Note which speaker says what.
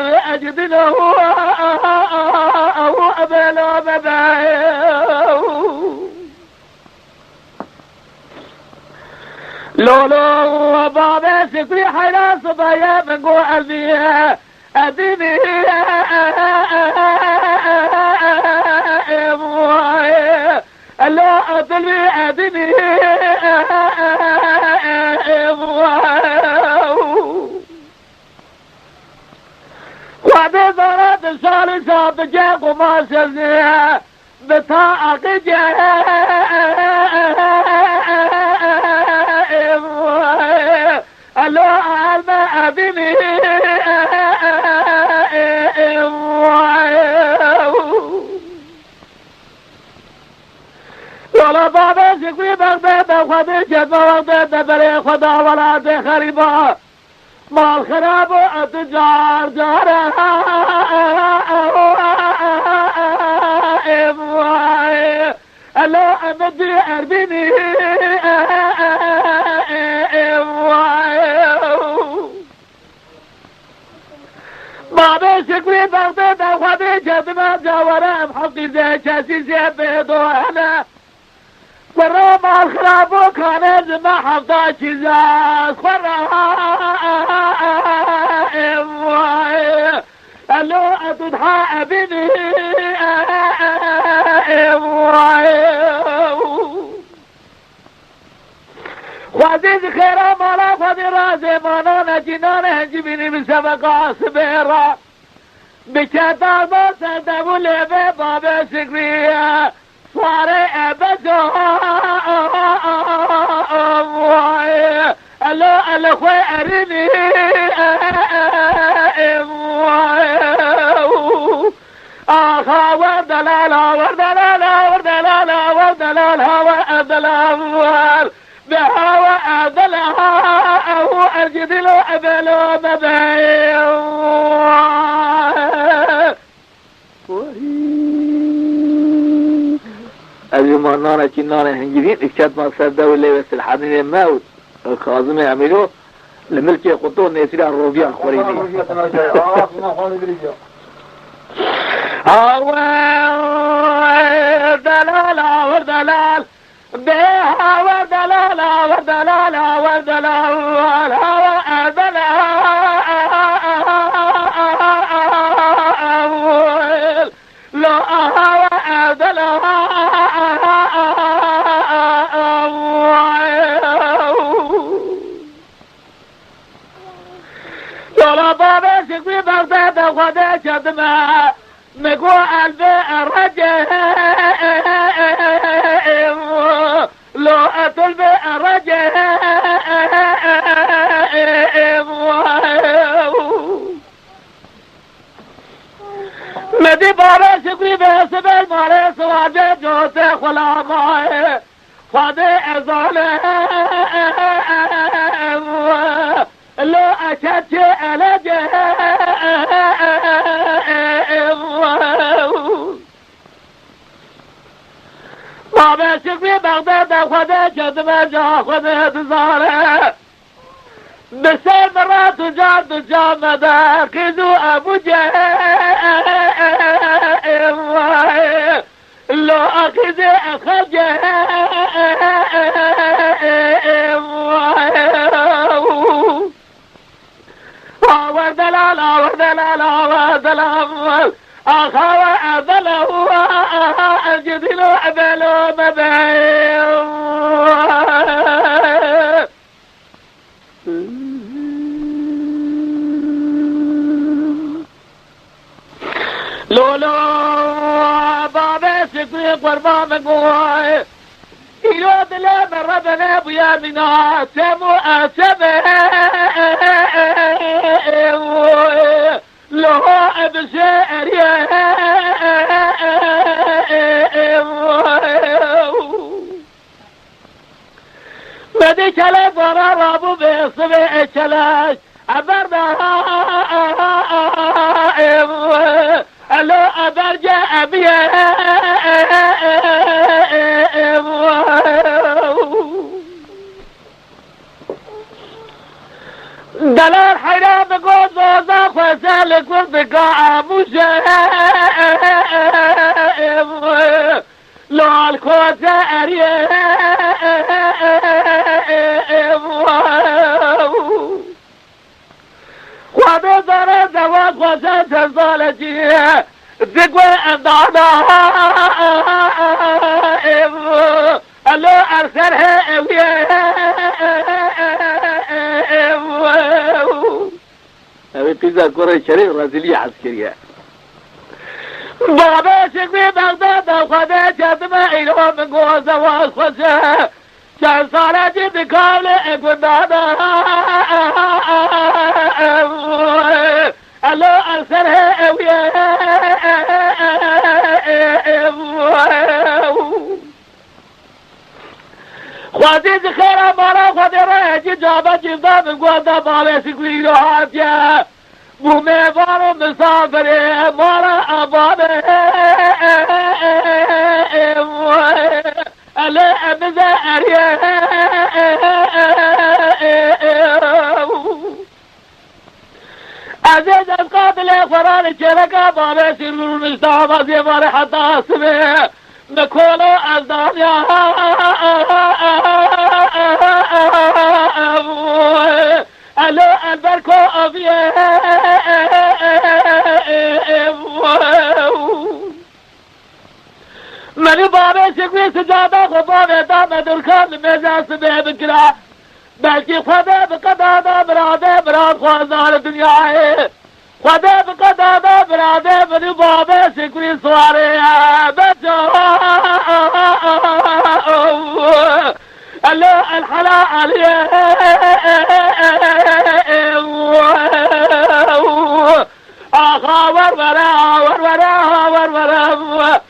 Speaker 1: الو أجدنا هو أبلا مبايو لولو بابا سكري حيلا صبايا من قوى قلبي أديني الله أطلبي أديني وعدي ضرات الشالي صاب جاق وما شلني بطاقة جاق الله ألما أديني ولا بابا شكوي بغداد وخذي جدما وغداد بري خدا ولا تخريبا ما الخراب أتجار جارها الله أمدي أربيني بابا شكوي بغداد وخذي جدما جاورا بحقي زي شاسي زي بيضو أنا ورا ما الخراب كان ما حفظا شزاز قالوا أتضحى أبني وعزيز خيرا مالا خذي رازي مانانا جنانا هنجبيني من سبقا سبيرا بشتار باسا دابو لبي بابا سكريا صاري أبدا ألا خوي أريني آخا وردلالا وردلالا وردلالا وردلالا وردلالا بهوا أدلها أو أجدل أبلو مبايو أبي نانا كي نانا هنجرين اكتشات مقصد دولة بس الحاملين الموت الخازم يعملوه لملكي قطون يسير الروبيا الخوريني وردلال وردلال بها وردلال وردلال وردلال وردلال لا وردلال يلا بابا شكوي بغداد وخذ شدما مقوى قلبي الرجل لو أطلب الرجل مدي بابا شكوي بحسب الماري سواجه جوته خلاقائي خذي أزاله لو أشدت ألجه بابا شكوي بغداد خذي جدما جا خذي تزاره بسير مرات جاد جامدا خذو أبو جهل لو أخذ أخرجه وردلال وردلال وردلال أخوى أذله الجدل أبلو مبايو لولو بابا سكوي قربان مقوي إلو دلا مربنا بيا منا سمو أسبه لو أبشر يا مدي كلا برا رابو بيصبي كلاش أبرنا لو أبرجع أبيا دلال حيران بقول ذوق وسالك والبقاع مشايم لو الكوسة أريم وبدر دوات وسات الظالتي ذكوى أضعنا ألو أرسلها هذه بيزا كورة شريف رازلية عسكرية بابا شكوي بغداد وخذا جدما إلهم من قوزة واسخشة كان صالة جد كاملة قدانا ألو أرسلها خوادي خير مالا خوادي راجي جابا جيبا من قوزة بابا شكوي لحاتيا وميفارو مسافري مالا أبابي ألا أمزا أريا عزيز القابل فراني شركة بابي سيرور مستعبا زيباري حتى أصبي نكولو أزدانيا ألا أنبركو أبيه مني بابي شكوي سجادة خبابي دام دركان ميزان سبيه بكرا بلكي خدا بقدادا برادة براد خوازار الدنيا خدا بقدادا برادة مني بابي شكوي سواري بجا ألا الحلا عليه ورورا